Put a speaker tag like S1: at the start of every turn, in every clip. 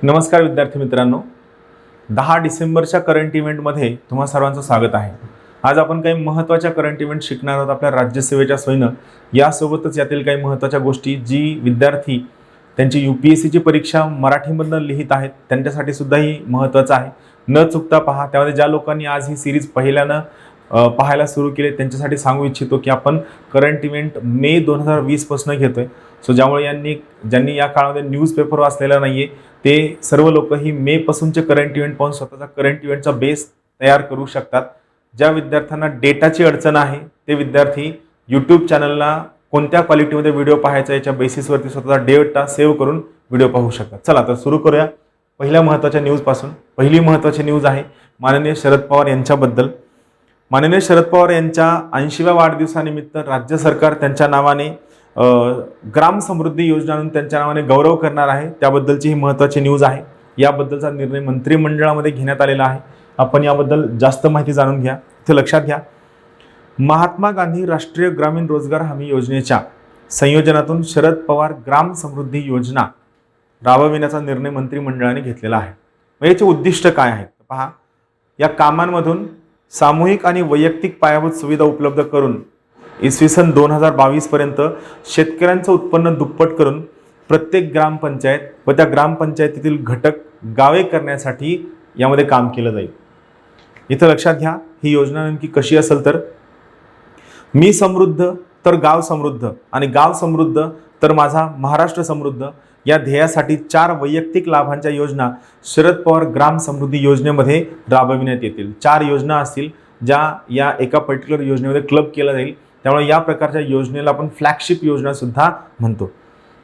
S1: नमस्कार विद्यार्थी मित्रांनो, 10 डिसेंबरच्या करंट इव्हेंटमध्ये तुम्हा सर्वांचं स्वागत आहे। आज आपण काही महत्त्वाच्या करंट इव्हेंट शिकणार आहोत आपल्या राज्यसेवेच्या सोयीनं। यासोबतच यातील काही महत्त्वाच्या गोष्टी जी विद्यार्थी त्यांची UPSCची परीक्षा मराठीमधून लिहित आहेत त्यांच्यासाठी सुद्धा ही महत्त्वाचं आहे। न चुकता पहा। त्यामध्ये ज्या लोकांनी आज ही सिरीज पहिल्यानं पाहायला सुरू केले त्यांच्यासाठी सांगू इच्छितो की आपण करंट इव्हेंट मे 2020 पासून घेतोय। सो ज्यांनी या काळामध्ये न्यूजपेपर वाचलेला नाहीये ते सर्व लोक ही मे पासूनचे करंट इव्हेंट पाहून स्वतःचा करंट इव्हेंटचा बेस तयार करू शकतात। ज्या विद्यार्थ्यांना डेटाची अडचण आहे ते विद्यार्थी YouTube चॅनलला कोणत्या क्वालिटीमध्ये व्हिडिओ पाहायचा याच्या बेसिसवरती स्वतःचा डेटा सेव्ह करून व्हिडिओ पाहू शकतात। चला तर सुरू करूया पहिल्या महत्त्वाच्या न्यूज पासून। पहिली महत्त्वाची न्यूज आहे माननीय शरद पवार यांच्याबद्दल। माननीय शरद पवार यांच्या 80व्या वाढदिवसानिमित्त राज्य सरकार त्यांच्या नावाने ग्राम समृद्धी योजना म्हणून त्यांच्या नावाने गौरव करणार आहे। त्याबद्दलची ही महत्त्वाची न्यूज आहे। याबद्दलचा निर्णय मंत्रिमंडळामध्ये घेण्यात आलेला आहे। आपण याबद्दल जास्त माहिती जाणून घ्या। इथे लक्षात घ्या, महात्मा गांधी राष्ट्रीय ग्रामीण रोजगार हमी योजनेच्या संयोजनातून शरद पवार ग्राम समृद्धी योजना राबविण्याचा निर्णय मंत्रिमंडळाने घेतलेला आहे। याचे उद्दिष्ट काय आहे पहा। या कामांमधून सामूहिक आणि वैयक्तिक पायाभूत सुविधा उपलब्ध करून इसवी सन 2022 पर्यंत शेतकऱ्यांचं उत्पन्न दुप्पट करून प्रत्येक ग्रामपंचायत व त्या ग्रामपंचायतीतील घटक गावे करण्यासाठी यामध्ये काम केलं जाईल। इथं लक्षात घ्या, ही योजना नेमकी कशी असेल तर मी समृद्ध तर गाव समृद्ध आणि गाव समृद्ध तर माझा महाराष्ट्र समृद्ध या ध्येयासाठी 4 वैयक्तिक लाभांच्या योजना शरद पवार ग्राम समृद्धी योजनेमध्ये राबविण्यात येतील। 4 योजना असतील ज्या या एका पर्टिक्युलर योजनेमध्ये क्लब केला जाईल। त्यामुळे या प्रकारच्या योजनेला आपण फ्लॅगशिप योजना सुद्धा म्हणतो।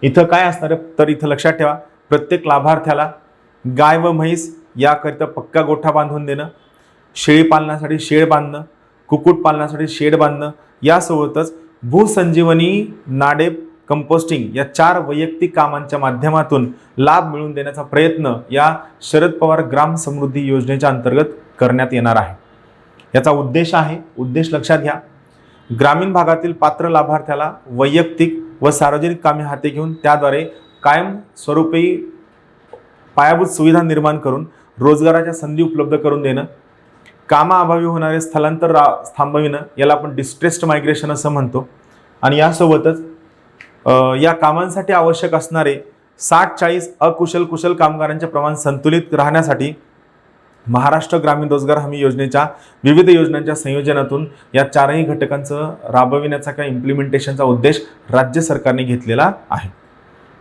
S1: इथं काय असणार तर इथं लक्षात ठेवा, प्रत्येक लाभार्थ्याला गाय व म्हैस याकरिता पक्का गोठा बांधून देणं, शेळी पालनासाठी शेड बांधणं, कुक्कुट पालनासाठी शेड बांधणं, यासोबतच भूसंजीवनी, नाडेप, कंपोस्टिंग या 4 वैयक्तिक कामांच्या माध्यमातून लाभ मिळवून देण्याचा प्रयत्न या शरद पवार ग्राम समृद्धी योजनेच्या अंतर्गत करण्यात येणार आहे। याचा उद्देश लक्षात घ्या, ग्रामीण भागातील पात्र लाभार्थ्याला वैयक्तिक व सार्वजनिक कामे हाती घेऊन त्याद्वारे कायम स्वरूपी पायाभूत सुविधा निर्माण करून रोजगाराच्या संधी उपलब्ध करून देणं, कामाअभावी होणारे स्थलांतर थांबविणं, याला आपण डिस्ट्रेस्ड मायग्रेशन असं म्हणतो। आणि यासोबतच या कामांसाठी आवश्यक असणारे 60-40 अकुशल कुशल कामगारांचे प्रमाण संतुलित राहण्यासाठी महाराष्ट्र ग्रामीण रोजगार हमी योजनेच्या विविध योजनांच्या संयोजनातून या 4ही घटकांचं राबविण्याचा किंवा इम्प्लिमेंटेशनचा उद्देश राज्य सरकारने घेतलेला आहे।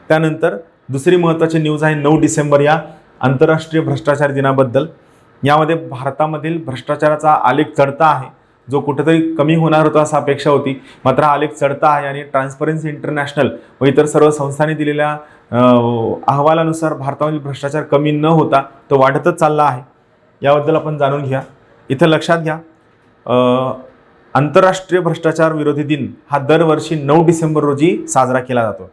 S1: त्यानंतर दुसरी महत्त्वाची न्यूज आहे 9 डिसेंबर या आंतरराष्ट्रीय भ्रष्टाचार दिनाबद्दल। यामध्ये भारतामधील भ्रष्टाचाराचा आलेख चढता आहे, जो कुठेतरी कमी होणार होता असं अपेक्षा होती, मात्र हा आलेख चढता आहे। आणि ट्रान्सपरन्सी इंटरनॅशनल व इतर सर्व संस्थांनी दिलेल्या अहवालानुसार भारतामधील भ्रष्टाचार कमी न होता तो वाढतच चालला आहे। याबद्दल आपण जाणून घ्या। इथं लक्षात घ्या, आंतरराष्ट्रीय भ्रष्टाचार विरोधी दिन हा दरवर्षी 9 डिसेंबर रोजी साजरा केला जातो।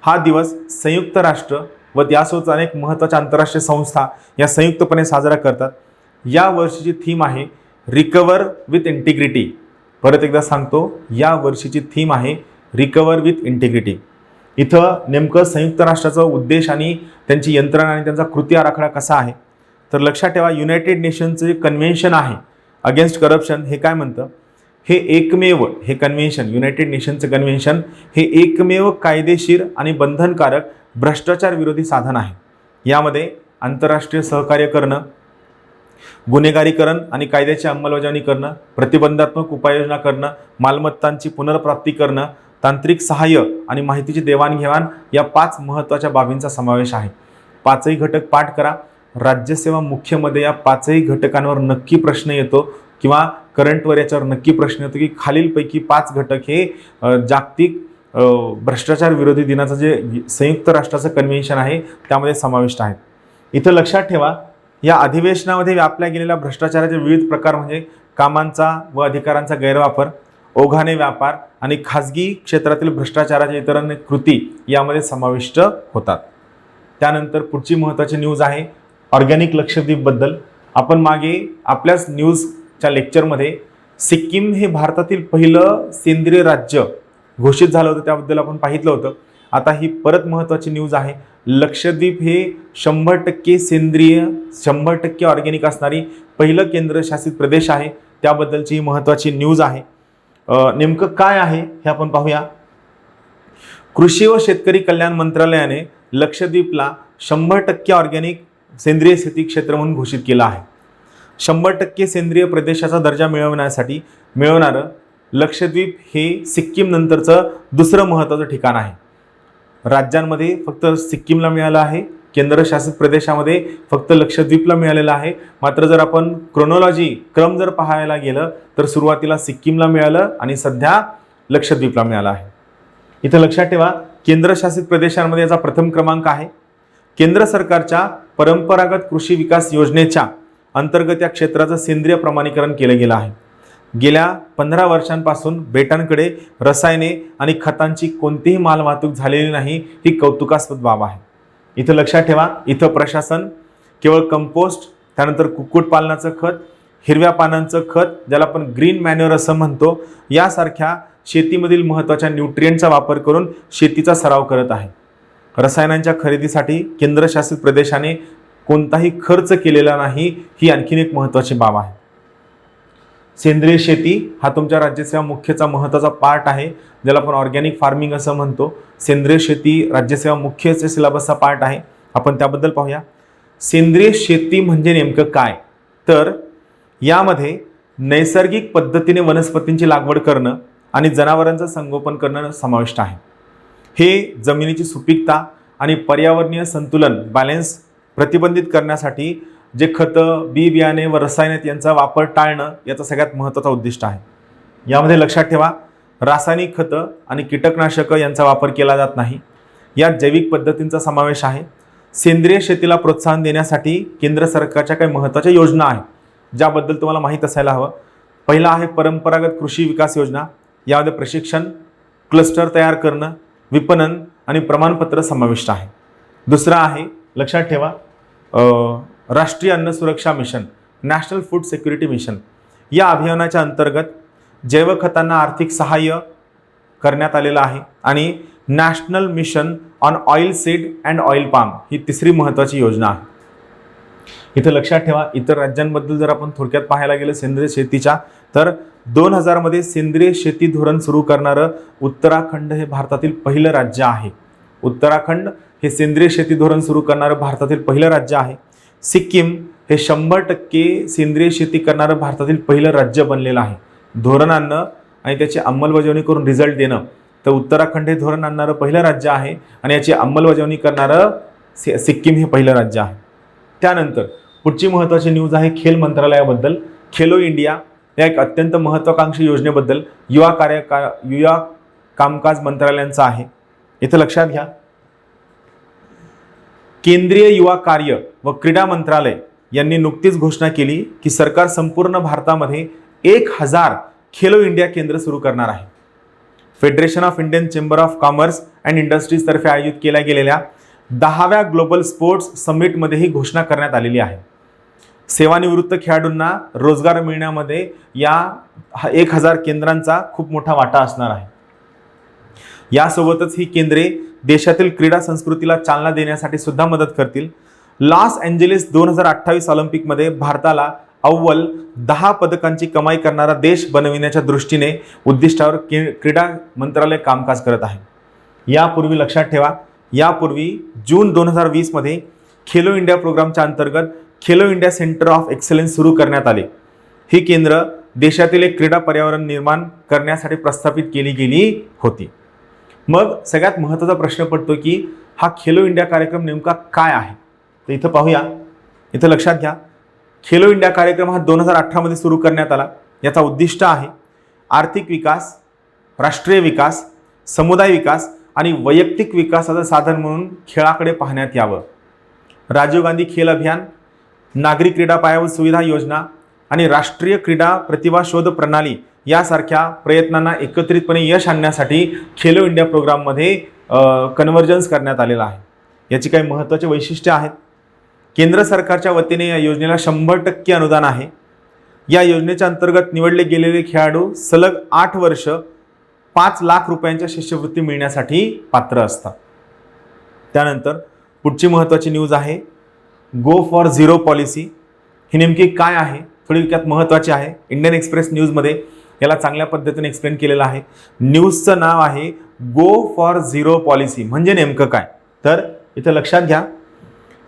S1: हा दिवस संयुक्त राष्ट्र व त्यासोबत अनेक महत्त्वाच्या आंतरराष्ट्रीय संस्था या संयुक्तपणे साजरा करतात। या वर्षीची थीम आहे रिकवर विथ इंटिग्रिटी। परत एकदा सांगतो, या वर्षीची थीम आहे रिकवर विथ इंटिग्रिटी। इथं नेमकं संयुक्त राष्ट्राचा उद्देश आणि त्यांची यंत्रणा आणि त्यांचा कृती आराखडा कसा आहे तर लक्षात ठेवा, युनायटेड नेशनचं जे कन्व्हेन्शन आहे अगेन्स्ट करप्शन हे काय म्हणतं, हे कन्व्हेन्शन युनायटेड नेशनचं कन्व्हेन्शन हे एकमेव कायदेशीर आणि बंधनकारक भ्रष्टाचार विरोधी साधन आहे। यामध्ये आंतरराष्ट्रीय सहकार्य करणं, गुन्हेगारीकरण आणि कायद्याची अंमलबजावणी करणं, प्रतिबंधात्मक उपाययोजना करणं, मालमत्तांची पुनर्प्राप्ती करणं, तांत्रिक सहाय्य आणि माहितीची देवाणघेवाण या 5 महत्त्वाच्या बाबींचा समावेश आहे। 5ही घटक पाठ करा। राज्यसेवा मुख्यमध्ये या 5ही घटकांवर नक्की प्रश्न येतो किंवा करंटवर याच्यावर नक्की प्रश्न येतो की खालीलपैकी 5 घटक हे जागतिक भ्रष्टाचार विरोधी दिनाचं जे संयुक्त राष्ट्राचं कन्व्हेन्शन आहे त्यामध्ये समाविष्ट आहेत। इथं लक्षात ठेवा, या अधिवेशनामध्ये व्यापल्या गेलेल्या भ्रष्टाचाराचे विविध प्रकार म्हणजे कामांचा व अधिकारांचा गैरवापर, ओघाने व्यापार आणि खाजगी क्षेत्रातील भ्रष्टाचाराच्या इतर अनेक कृती यामध्ये समाविष्ट होतात। त्यानंतर पुढची महत्त्वाची न्यूज आहे ऑर्गॅनिक लक्षद्वीपबद्दल। आपण मागे आपल्याच न्यूजच्या लेक्चरमध्ये सिक्कीम हे भारतातील पहिलं सेंद्रिय राज्य घोषित झालं होतं, त्याबद्दल आपण पाहितलं होतं। आता ही परत महत्त्वाची न्यूज आहे, लक्षद्वीप हे 100% सेंद्रिय 100% ऑर्गॅनिक असणारी पहिलं केंद्रशासित प्रदेश आहे, त्याबद्दलची ही महत्त्वाची न्यूज आहे। नेमकं काय आहे हे आपण पाहूया। कृषी व शेतकरी कल्याण मंत्रालयाने लक्षद्वीपला 100% ऑर्गॅनिक सेंद्रिय शेती क्षेत्र म्हणून घोषित केलं आहे। 100% सेंद्रिय प्रदेशाचा दर्जा मिळवणारं लक्षद्वीप हे सिक्कीम नंतरचं दुसरं महत्त्वाचं ठिकाण आहे। राज्यांमध्ये फक्त सिक्कीमला मिळालं आहे, केंद्रशासित प्रदेशामध्ये फक्त लक्षद्वीपला मिळालेलं आहे। मात्र जर आपण क्रम जर पाहायला गेलं तर सुरुवातीला सिक्कीमला मिळालं आणि सध्या लक्षद्वीपला मिळालं आहे। इथं लक्षात ठेवा, केंद्रशासित प्रदेशांमध्ये याचा प्रथम क्रमांक आहे। केंद्र सरकारच्या परंपरागत कृषी विकास योजनेच्या अंतर्गत या क्षेत्राचं सेंद्रिय प्रमाणीकरण केलं गेलं आहे। गेल्या 15 वर्षांपासून बेटांकडे रसायने आणि खतांची कोणतीही मालवाहतूक झालेली नाही, ही कौतुकास्पद बाब आहे। इथं लक्षात ठेवा, इथं प्रशासन केवळ कंपोस्ट, त्यानंतर कुक्कुटपालनाचं खत, हिरव्या पानांचं खत ज्याला आपण ग्रीन मॅन्युअर असं म्हणतो, यासारख्या शेतीमधील महत्त्वाच्या न्यूट्रिएंटचा वापर करून शेतीचा सराव करत आहे। रसायनांच्या खरेदीसाठी केंद्रशासित प्रदेशाने कोणताही खर्च केलेला नाही, ही आणखीन एक महत्त्वाची बाब आहे। सेंद्रिय शेती हा तुमच्या राज्यसेवा मुख्यचा महत्त्वाचा पार्ट आहे, ज्याला आपण ऑर्गॅनिक फार्मिंग असं म्हणतो। सेंद्रिय शेती राज्यसेवा मुख्यचे सिलेबसचा पार्ट आहे, आपण त्याबद्दल पाहूया। सेंद्रिय शेती म्हणजे नेमकं काय, तर यामध्ये नैसर्गिक पद्धतीने वनस्पतींची लागवड करणं आणि जनावरांचं संगोपन करणं समाविष्ट आहे। हे जमिनीची सुपीकता आणि पर्यावरणीय संतुलन बॅलन्स प्रतिबंधित करण्यासाठी जे खतं, बी बियाणे व रसायने यांचा वापर टाळणं याचा सगळ्यात महत्त्वाचा उद्दिष्ट आहे। यामध्ये लक्षात ठेवा, रासायनिक खतं आणि कीटकनाशकं यांचा वापर केला जात नाही, यात जैविक पद्धतींचा समावेश आहे। सेंद्रिय शेतीला प्रोत्साहन देण्यासाठी केंद्र सरकारच्या काही महत्त्वाच्या योजना आहेत, ज्याबद्दल तुम्हाला माहीत असायला हवं। पहिला आहे परंपरागत कृषी विकास योजना, यामध्ये प्रशिक्षण, क्लस्टर तयार करणं, विपणन आणि प्रमाणपत्र समाविष्ट आहे। दुसरा आहे, लक्षात ठेवा, राष्ट्रीय अन्न सुरक्षा mission, national food security mission, या अभियानाच्या अंतर्गत जैव खतांना आर्थिक सहाय्य करण्यात आलेलं आहे। आणि national mission on oil seed and oil palm ही तिसरी महत्त्वाची योजना आहे। इथं लक्षात ठेवा, इतर राज्यांबद्दल जर आपण थोडक्यात पाहायला गेलं सेंद्रिय शेतीच्या, तर 2000 मध्ये सेंद्रिय शेती धोरण सुरू करणारं उत्तराखंड हे भारतातील पहिलं राज्य आहे। उत्तराखंड हे सेंद्रिय शेती धोरण सुरू करणारं भारतातील पहिलं राज्य आहे। सिक्कीम हे 100% सेंद्रिय शेती करणारं भारतातील पहिलं राज्य बनलेलं आहे। धोरण आणणं आणि त्याची अंमलबजावणी करून रिझल्ट देणं, तर उत्तराखंड हे धोरण आणणारं पहिलं राज्य आहे आणि याची अंमलबजावणी करणारं सिक्कीम हे पहिलं राज्य आहे। त्यानंतर पुढची महत्त्वाची न्यूज आहे खेल मंत्रालयाबद्दल। खेलो इंडिया या एक अत्यंत महत्त्वाकांक्षी योजनेबद्दल युवा कामकाज मंत्रालयांचा आहे। इथं लक्षात घ्या, केंद्रीय युवा कार्य व क्रीडा मंत्रालय यांनी नुकतीच घोषणा केली की सरकार संपूर्ण भारतामध्ये 1000 खेलो इंडिया केंद्र सुरू करणार आहे। Federation of Indian chamber of commerce and industries तर्फे आयोजित केल्या गेलेल्या 10व्या ग्लोबल स्पोर्ट्स समिटमध्ये ही घोषणा करण्यात आलेली आहे। सेवानिवृत्त खेळाडूंना रोजगार मिळण्यामध्ये या 1000 केंद्रांचा खूप मोठा वाटा असणार आहे। यासोबतच ही केंद्रे देशातील क्रीडा संस्कृतीला चालना देण्यासाठी सुद्धा मदत करतील। लॉस एंजेलिस 2028 ऑलिम्पिकमध्ये भारताला अव्वल 10 पदकांची कमाई करणारा देश बनविण्याच्या दृष्टीने उद्दिष्टावर क्रीडा मंत्रालय कामकाज करत आहे। यापूर्वी लक्षात ठेवा, यापूर्वी जून 2020 मध्ये खेलो इंडिया प्रोग्रामच्या अंतर्गत Khelo India centre of excellence सुरू करण्यात आले। ही केंद्र देशातील एक क्रीडा पर्यावरण निर्माण करण्यासाठी प्रस्थापित केली गेली होती। मग सगळ्यात महत्त्वाचा प्रश्न पडतो की हा खेलो इंडिया कार्यक्रम नेमका काय आहे, तर इथं पाहूया। इथं लक्षात घ्या, खेलो इंडिया कार्यक्रम हा 2018 मध्ये सुरू करण्यात आला। याचा उद्दिष्ट आहे आर्थिक विकास, राष्ट्रीय विकास, समुदाय विकास आणि वैयक्तिक विकासाचं साधन म्हणून खेळाकडे पाहण्यात यावं। राजीव गांधी खेल अभियान, नागरी क्रीडा पायाभूत सुविधा योजना आणि राष्ट्रीय क्रीडा प्रतिभा शोध प्रणाली यासारख्या प्रयत्नांना एकत्रितपणे यश आणण्यासाठी खेलो इंडिया प्रोग्राममध्ये कन्व्हर्जन्स करण्यात आलेला आहे। याची काही महत्त्वाचे वैशिष्ट्ये आहेत। केंद्र सरकारच्या वतीने या योजनेला 100% अनुदान आहे। या योजनेच्या अंतर्गत निवडले गेलेले खेळाडू सलग 8 वर्ष 5,00,000 रुपयांच्या शिष्यवृत्ती मिळण्यासाठी पात्र असतात. त्यानंतर पुढची महत्त्वाची न्यूज आहे गो फॉर झिरो पॉलिसी. ही नेमकी काय आहे, थोडक्यात महत्त्वाची आहे. इंडियन एक्सप्रेस न्यूजमध्ये याला चांगल्या पद्धतीने एक्सप्लेन केलेलं आहे. न्यूजचं नाव आहे गो फॉर झिरो पॉलिसी. म्हणजे नेमकं काय, तर इथं लक्षात घ्या,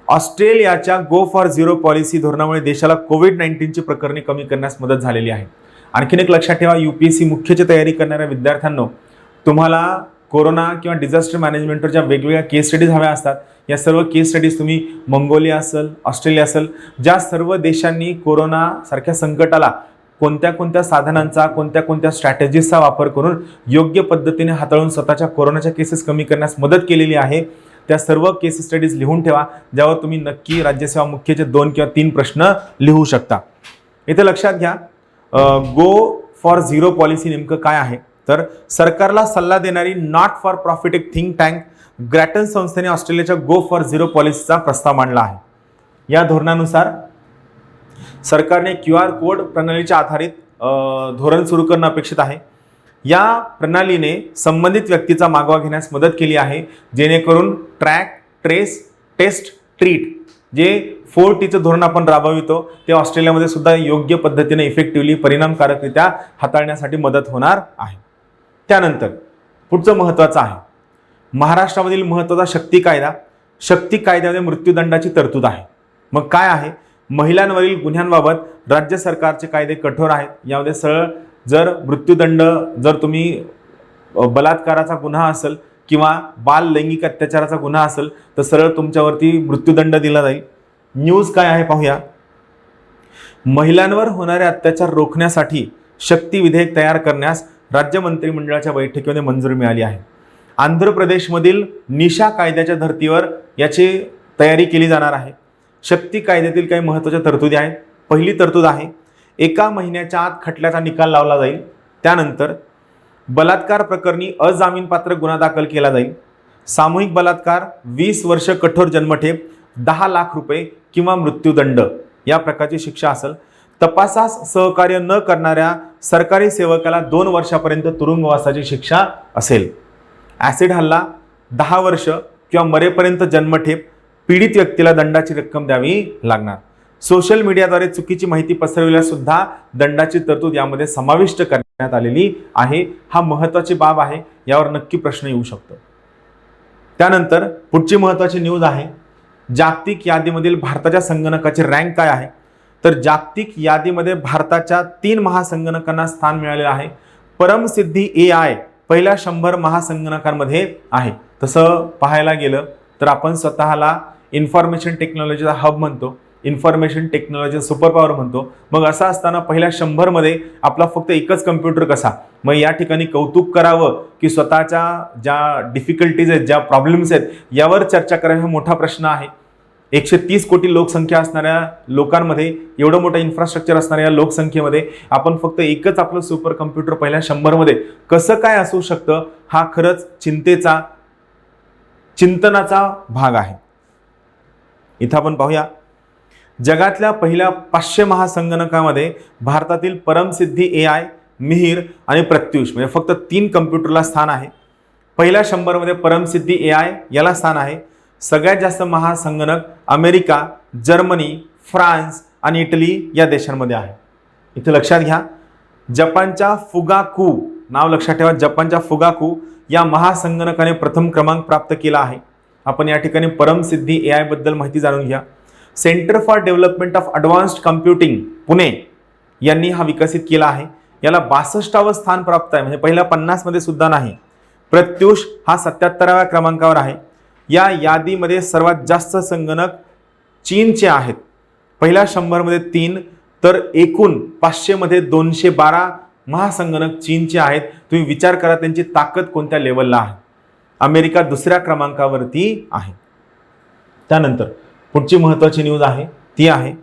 S1: ऑस्ट्रेलियाच्या गो फॉर झिरो पॉलिसी धोरणामुळे देशाला कोविड-19ची प्रकरणे कमी करण्यास मदत झालेली आहे. आणखीन एक लक्षात ठेवा, UPSC मुख्यची तयारी करणाऱ्या विद्यार्थ्यांनो, तुम्हाला कोरोना किंवा डिझास्टर मॅनेजमेंटवर ज्या वेगवेगळ्या केस स्टडीज हव्या असतात, या सर्व केस स्टडीज तुम्ही मंगोलिया असेल, ऑस्ट्रेलिया असेल, ज्या सर्व देशांनी कोरोनासारख्या संकटाला कोणत्या कोणत्या साधनांचा, कोणत्या कोणत्या स्ट्रॅटेजीजचा वापर करून योग्य पद्धतीने हाताळून स्वतःच्या कोरोनाच्या केसेस कमी करण्यास मदत केलेली आहे, त्या सर्व केस स्टडीज लिहून ठेवा, ज्यावर तुम्ही नक्की राज्यसेवा मुख्यचे 2 किंवा 3 प्रश्न लिहू शकता. इथे लक्षात घ्या, गो फॉर झिरो पॉलिसी नेमकं काय आहे, तर सरकारला सल्ला देणारी नॉट फॉर प्रॉफिट एक थिंक टँक ग्रॅटन संस्थेने ऑस्ट्रेलियाच्या गो फॉर झिरो पॉलिसीचा प्रस्ताव मांडला आहे. या धोरणानुसार सरकारने QR कोड प्रणालीच्या आधारित धोरण सुरू करणं अपेक्षित आहे. या प्रणालीने संबंधित व्यक्तीचा मागोवा घेण्यास मदत केली आहे, जेणेकरून ट्रॅक, ट्रेस, टेस्ट, ट्रीट जे 4Tचं धोरण आपण राबवितो ते ऑस्ट्रेलियामध्ये सुद्धा योग्य पद्धतीने इफेक्टिव्हली, परिणामकारकरित्या हाताळण्यासाठी मदत होणार आहे. त्यानंतर पुढचं महत्त्वाचं आहे महाराष्ट्रामधील महत्त्वाचा शक्ती कायदा. शक्ती कायद्यामध्ये मृत्यूदंडाची तरतूद आहे. मग काय आहे, महिलांवरील गुन्ह्यांबाबत राज्य सरकारचे कायदे कठोर आहेत. यामध्ये सरळ जर मृत्यूदंड, जर तुम्ही बलात्काराचा गुन्हा असेल किंवा बाल लैंगिक अत्याचाराचा गुन्हा असेल तर सरळ तुमच्यावरती मृत्यूदंड दिला जाईल. न्यूज काय आहे पाहूया. महिलांवर होणारे अत्याचार रोखण्यासाठी शक्ती विधेयक तयार करण्यास राज्य मंत्रिमंडळाच्या बैठकीमध्ये मंजुरी मिळाली आहे. आंध्र प्रदेशमधील निशा कायद्याच्या धर्तीवर याची तयारी केली जाणार आहे. शक्ती कायद्यातील काही महत्त्वाच्या तरतुदी आहेत. पहिली तरतूद आहे 1 महिन्याच्या आत खटल्याचा निकाल लावला जाईल. त्यानंतर बलात्कार प्रकरणी अजामीनपात्र गुन्हा दाखल केला जाईल. सामूहिक बलात्कार 20 वर्ष कठोर जन्मठेप, 10,00,000 रुपये किंवा मृत्यूदंड या प्रकारची शिक्षा असेल. तपासास सहकार्य न करणाऱ्या सरकारी सेवकाला 2 वर्षापर्यंत तुरुंगवासाची शिक्षा असेल. ॲसिड हल्ला 10 वर्ष किंवा मरेपर्यंत जन्मठेप, पीडित व्यक्तीला दंडाची रक्कम द्यावी लागणार. सोशल मीडियाद्वारे चुकीची माहिती पसरविल्यास सुद्धा दंडाची तरतूद यामध्ये समाविष्ट करण्यात आलेली आहे. हा महत्त्वाची बाब आहे, यावर नक्की प्रश्न येऊ शकतो. त्यानंतर पुढची महत्त्वाची न्यूज आहे जागतिक यादीमधील भारताच्या संगणकाची रँक काय आहे, तर जागतिक यादीमध्ये भारताच्या 3 महासंगणकांना स्थान मिळालेलं आहे. परमसिद्धी AI पहिल्या 100 महासंगणकांमध्ये आहे. तसं पाहायला गेलं तर आपण स्वतःला इन्फॉर्मेशन टेक्नॉलॉजीचा हब म्हणतो, इन्फॉर्मेशन टेक्नॉलॉजी सुपर पॉवर म्हणतो. मग असं असताना पहिल्या 100 मध्ये आपला फक्त एकच कम्प्युटर कसा? मग या ठिकाणी कौतुक करावं की स्वतःच्या ज्या डिफिकल्टीज आहेत, ज्या प्रॉब्लेम्स आहेत, यावर चर्चा करावी हा मोठा प्रश्न आहे. 130 कोटी लोकसंख्या असणाऱ्या लोकांमध्ये, एवढं मोठं इन्फ्रास्ट्रक्चर असणाऱ्या लोकसंख्येमध्ये आपण फक्त एकच आपलं सुपर कम्प्युटर पहिल्या 100 मध्ये कसं काय असू शकतं, हा खरंच चिंतनाचा भाग आहे. इथं आपण पाहूया जगातल्या पहिल्या 500 महासंगणकामध्ये भारतातील परमसिद्धी AI, मिहिर आणि प्रत्युष म्हणजे फक्त 3 कम्प्युटरला स्थान आहे. पहिल्या 100 मध्ये परमसिद्धी AI याला स्थान आहे. सगळ्यात जास्त महासंगणक अमेरिका, जर्मनी, फ्रान्स आणि इटली या देशांमध्ये आहे. इथे लक्षात घ्या, जपानच्या फुगाकू, नाव लक्षात ठेवा, जपानच्या फुगाकू या महासंगणकाने प्रथम क्रमांक प्राप्त केला आहे. आपण या ठिकाणी परमसिद्धी AI बद्दल माहिती जाणून घ्या. Centre for development of advanced computing Pune यांनी हा विकसित केला आहे. याला 62वे स्थान प्राप्त आहे, म्हणजे पहिल्या 50 मध्ये सुद्धा नाही. प्रत्युष हा 77व्या क्रमांकावर आहे. या यादीमध्ये सर्वात जास्त संगणक चीनचे आहेत. पहिल्या 100 मध्ये 3 तर एकूण 500 मध्ये 212 महासंगणक चीनचे आहेत. तुम्ही विचार करा त्यांची ताकद कोणत्या लेवलला आहे. अमेरिका 2ऱ्या क्रमांकावरती आहे. त्यानंतर पुढची महत्त्वाची न्यूज आहे ती आहे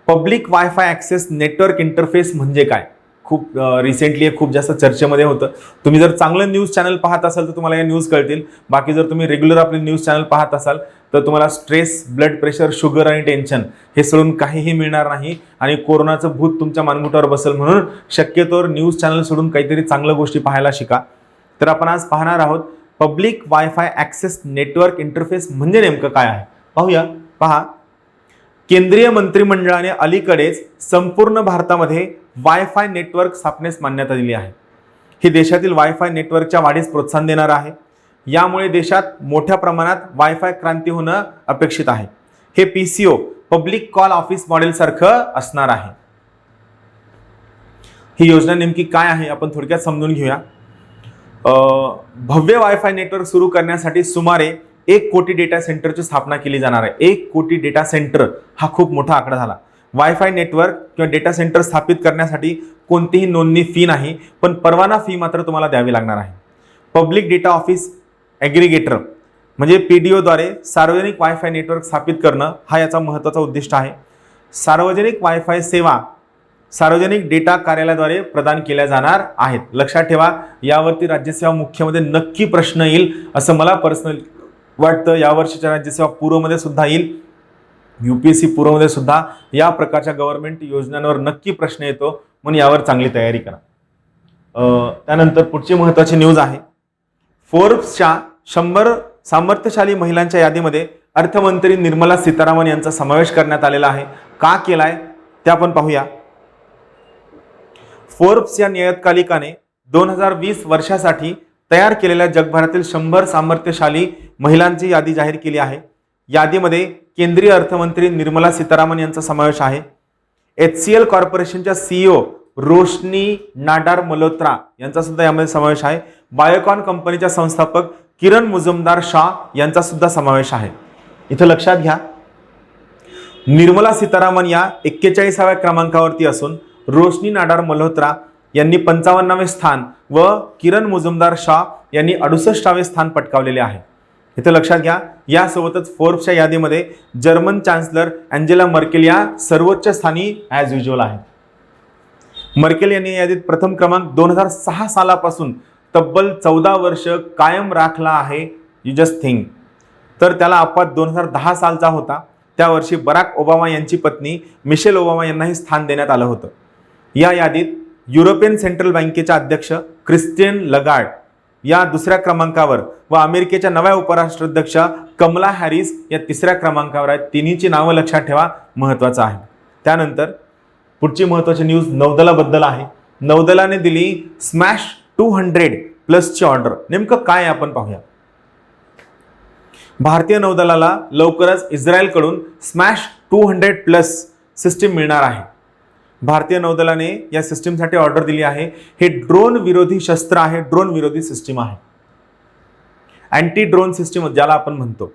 S1: public wifi access network interface म्हणजे काय. खूप रिसेंटली खूप जास्त चर्चेमध्ये होतं. तुम्ही जर चांगलं न्यूज चॅनल पाहत असाल तर तुम्हाला या न्यूज कळतील. बाकी जर तुम्ही रेग्युलर आपले न्यूज चॅनल पाहत असाल तर तुम्हाला स्ट्रेस, ब्लड प्रेशर, शुगर आणि टेन्शन हे सोडून काहीही मिळणार नाही आणि कोरोनाचं भूत तुमच्या मानगुटावर बसेल. म्हणून शक्यतोवर न्यूज चॅनल सोडून काहीतरी चांगल्या गोष्टी पाहायला शिका. तर आपण आज पाहणार आहोत public wifi access network interface म्हणजे नेमकं काय आहे. पाहूया. पहा, केंद्रीय मंत्रिमंडळाने अलीकडेच संपूर्ण भारतामध्ये वायफाय नेटवर्क स्थापनेस मान्यता दिली आहे. ही देशातील वायफाय नेटवर्कच्या वाढीस प्रोत्साहन देणार आहे. यामुळे देशात मोठ्या प्रमाणात वायफाय क्रांती होणं अपेक्षित आहे. हे PCO public call office model सारखं असणार आहे. ही योजना नेमकी काय आहे आपण थोडक्यात समजून घेऊया. भव्य वायफाय नेटवर्क सुरू करण्यासाठी सुमारे 1 कोटी डेटा सेंटरची स्थापना केली जाणार आहे. 1 कोटी डेटा सेंटर हा खूप मोठा आकडा झाला. वायफाय नेटवर्क किंवा डेटा सेंटर स्थापित करण्यासाठी कोणतीही नोंदणी फी नाही, पण परवाना फी मात्र तुम्हाला द्यावी लागणार आहे. पब्लिक डेटा ऑफिस ॲग्रिगेटर म्हणजे PDO द्वारे सार्वजनिक वायफाय नेटवर्क स्थापित करणं हा याचा महत्त्वाचा उद्दिष्ट आहे. सार्वजनिक वायफाय सेवा सार्वजनिक डेटा कार्यालयाद्वारे प्रदान केल्या जाणार आहेत. लक्षात ठेवा, यावरती राज्यसेवा मुख्यमध्ये नक्की प्रश्न येईल असं मला पर्सनली वाटतं. यावर्षीच्या राज्यसेवा पूर्वमध्ये सुद्धा येईल, UPSC पूर्वमध्ये सुद्धा या प्रकारच्या गव्हर्नमेंट योजनांवर नक्की प्रश्न येतो, म्हणून यावर चांगली तयारी करा. त्यानंतर पुढची महत्त्वाची न्यूज आहे. फोर्ब्सच्या 100 सामर्थ्यशाली महिलांच्या यादीमध्ये अर्थमंत्री निर्मला सीतारामन यांचा समावेश करण्यात आलेला आहे. का केलाय ते आपण पाहूया. फोर्ब्स या नियतकालिकाने 2020 वर्षासाठी तयार केलेल्या जगभरातील 100 सामर्थ्यशाली महिलांची यादी जाहीर केली आहे. यादीमध्ये केंद्रीय अर्थमंत्री निर्मला सीतारामन यांचा समावेश आहे. HCL कॉर्पोरेशनच्या CEO रोशनी नाडार मल्होत्रा यांचा सुद्धा यामध्ये समावेश आहे. बायोकॉन कंपनीच्या संस्थापक किरण मुजुमदार शाह यांचा सुद्धा समावेश आहे. इथं लक्षात घ्या, निर्मला सीतारामन या 41व्या क्रमांकावरती असून रोशनी नाडार मल्होत्रा यांनी 55वे स्थान व किरण मुजुमदार शाह यांनी 68वे स्थान पटकावलेले आहे. इथं लक्षात घ्या, यासोबतच फोर्ब्सच्या यादीमध्ये जर्मन चान्सलर अँजेला मर्केल या सर्वोच्च स्थानी ॲज युज्युअल आहेत. मर्केल यांनी या यादीत प्रथम क्रमांक 2006 सालापासून तब्बल 14 वर्ष कायम राखला आहे. You just think. तर त्याला अपवाद 2010 सालचा होता. त्या वर्षी बराक ओबामा यांची पत्नी मिशेल ओबामा यांनाही स्थान देण्यात आलं होतं. या यादीत युरोपियन सेंट्रल बँकेच्या अध्यक्ष क्रिस्टियन लगार्ड या 2ऱ्या क्रमांकावर व अमेरिकेच्या नव्या उपराष्ट्राध्यक्षा कमला हॅरिस या 3ऱ्या क्रमांकावर आहेत. तिन्हीची नावं लक्षात ठेवा, महत्त्वाचं आहे. त्यानंतर पुढची महत्त्वाची न्यूज नौदलाबद्दल आहे. नौदलाने दिली स्मॅश 200+ ऑर्डर. नेमकं काय आपण पाहूया. भारतीय नौदलाला लवकरच इस्रायलकडून स्मॅश 200+ सिस्टीम मिळणार आहे. भारतीय नौदलाने या सिस्टीमसाठी ऑर्डर दिली आहे. हे ड्रोन विरोधी शस्त्र आहे, ड्रोन विरोधी सिस्टीम आहे. अँटी ड्रोन सिस्टीम ज्याला आपण म्हणतो.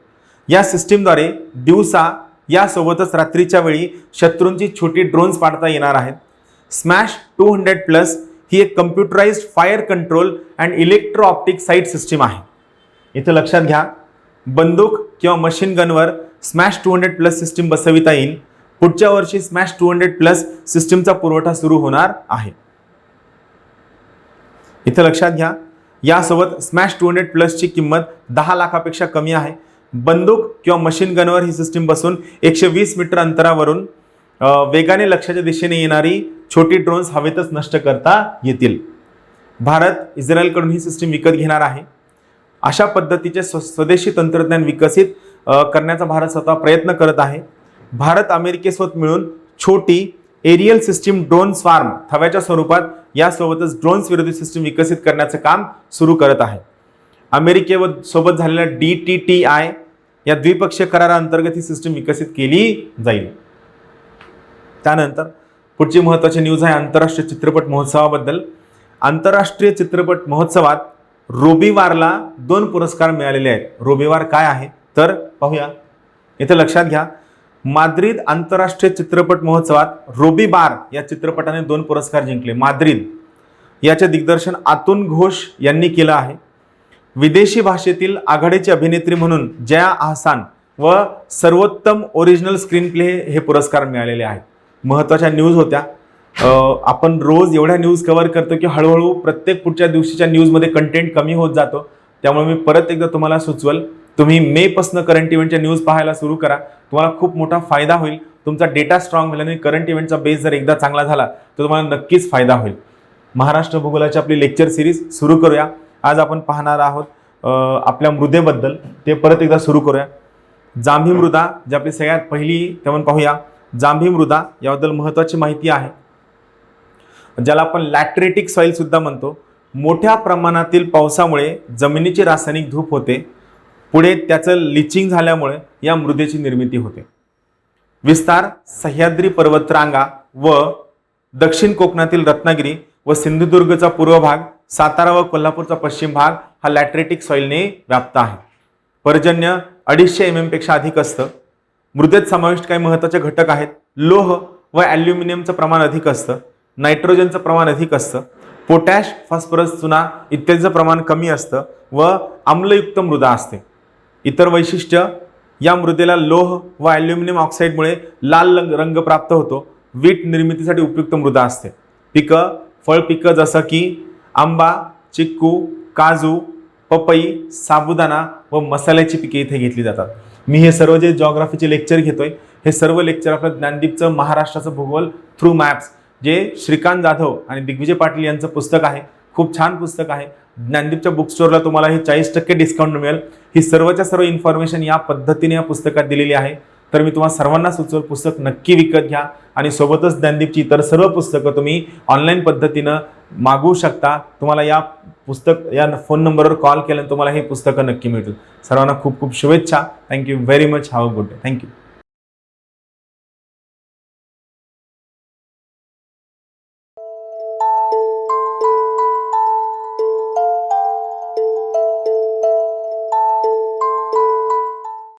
S1: या सिस्टीमद्वारे दिवसा यासोबतच रात्रीच्या वेळी शत्रूंची छोटी ड्रोन्स पाडता येणार आहेत. स्मॅश 200+ ही एक computerised fire control and electro optic site system आहे. इथं लक्षात घ्या, बंदूक किंवा मशीन गनवर स्मॅश 200+ सिस्टीम बसविता येईल. पुढच्या वर्षी स्मॅश 200+ सिस्टीमचा पुरवठा सुरू होणार आहे. इथं लक्षात घ्या, यासोबत स्मॅश 200+ ची किंमत 10 लाखापेक्षा कमी आहे. बंदूक किंवा मशीन गनवर ही सिस्टीम बसून 120 मीटर अंतरावरून वेगाने लक्ष्याच्या दिशेने येणारी छोटी ड्रोन्स हवेतच नष्ट करता येतील. भारत इस्रायलकडून ही सिस्टीम विकत घेणार आहे. अशा पद्धतीचे स्वदेशी तंत्रज्ञान विकसित करण्याचा भारत स्वतः प्रयत्न करत आहे. भारत अमेरिकेसोबत मिळून छोटी एरियल सिस्टीम ड्रोन स्वार्म थव्याच्या स्वरूपात यासोबतच ड्रोन्स विरोधी सिस्टीम विकसित करण्याचं काम सुरू करत आहे. अमेरिकेसोबत झालेल्या DTTI या द्विपक्षीय कराराअंतर्गत ही सिस्टीम विकसित केली जाईल. त्यानंतर पुढची महत्त्वाची न्यूज आहे आंतरराष्ट्रीय चित्रपट महोत्सवाबद्दल. आंतरराष्ट्रीय चित्रपट महोत्सवात रोबिवारला 2 पुरस्कार मिळालेले आहेत. रोबिवार काय आहे तर पाहूया. इथे लक्षात घ्या, माद्रिद आंतरराष्ट्रीय चित्रपट महोत्सवात रोबिबार या चित्रपटाने 2 पुरस्कार जिंकले. माद्रिद याचे दिग्दर्शन आतुन घोष यांनी केलं आहे. विदेशी भाषेतील आघाडीची अभिनेत्री म्हणून जया अहसान व सर्वोत्तम ओरिजिनल स्क्रीन प्ले हे पुरस्कार मिळालेले आहेत. महत्त्वाच्या न्यूज होत्या. आपण रोज एवढ्या न्यूज कव्हर करतो की हळूहळू प्रत्येक पुढच्या दिवशीच्या न्यूजमध्ये कंटेंट कमी होत जातो. त्यामुळे मी परत एकदा तुम्हाला सुचवल, तुम्ही मे पासून करंट इव्हेंटच्या न्यूज पाहायला सुरू करा. तुम्हाला खूप मोठा फायदा होईल. तुमचा डेटा स्ट्रॉंग होईल आणि करंट इव्हेंटचा बेस जर एकदा चांगला झाला तर तुम्हाला नक्कीच फायदा होईल. महाराष्ट्र भूगोलाची आपली लेक्चर सिरीज सुरू करूया. आज आपण पाहणार आहोत आपल्या मृदेबद्दल. ते परत एकदा सुरू करूया. जांभी मृदा जी आपली सगळ्यात पहिली ते आपण पाहूया. जांभी मृदा याबद्दल महत्त्वाची माहिती आहे, ज्याला आपण लॅटरेटिक सॉइल सुद्धा म्हणतो. मोठ्या प्रमाणातील पावसामुळे जमिनीची रासायनिक धूप होते. पुढे त्याचं लिचिंग झाल्यामुळे या मृदेची निर्मिती होते. विस्तार सह्याद्री पर्वतरांगा व दक्षिण कोकणातील रत्नागिरी व सिंधुदुर्गचा पूर्व भाग, सातारा व कोल्हापूरचा पश्चिम भाग हा लॅटरेटिक सॉइलने व्याप्त आहे. पर्जन्य 250 mm पेक्षा अधिक असतं. मृदेत समाविष्ट काही महत्त्वाचे घटक आहेत. लोह व ॲल्युमिनियमचं प्रमाण अधिक असतं. नायट्रोजनचं प्रमाण अधिक असतं. पोटॅश, फॉस्फरस, चुना इत्यादीचं प्रमाण कमी असतं व आम्लयुक्त मृदा असते. इतर वैशिष्ट्य, या मृदेला लोह व ॲल्युमिनियम ऑक्साईडमुळे लाल रंग प्राप्त होतो. वीट निर्मितीसाठी उपयुक्त मृदा असते. पिकं, फळ पिकं जसं की आंबा, चिक्कू, काजू, पपई, साबुदाणा व मसाल्याची पिके इथे घेतली जातात. मी हे सर्व जे जॉग्राफीचे लेक्चर घेतोय, हे सर्व लेक्चर आपलं ज्ञानदीपचं महाराष्ट्राचं भूगोल थ्रू मॅप्स, जे श्रीकांत जाधव आणि दिग्विजय पाटील यांचं पुस्तक आहे. खूप छान पुस्तक आहे. ज्ञानदीपच्या बुक स्टोअरला तुम्हाला हे 40% डिस्काउंट मिळेल. ही सर्वच्या सर्व इन्फॉर्मेशन या पद्धतीने या पुस्तकात दिलेली आहे. तर मी तुम्हाला सर्वांना सुचवेल, पुस्तक नक्की विकत घ्या आणि सोबतच ज्ञानदीपची इतर सर्व पुस्तकं तुम्ही ऑनलाईन पद्धतीनं मागवू शकता. तुम्हाला या फोन नंबरवर कॉल केल्यानंतर तुम्हाला हे पुस्तकं नक्की मिळतील. सर्वांना खूप खूप शुभेच्छा. Thank you very much. Have a good day. Thank you.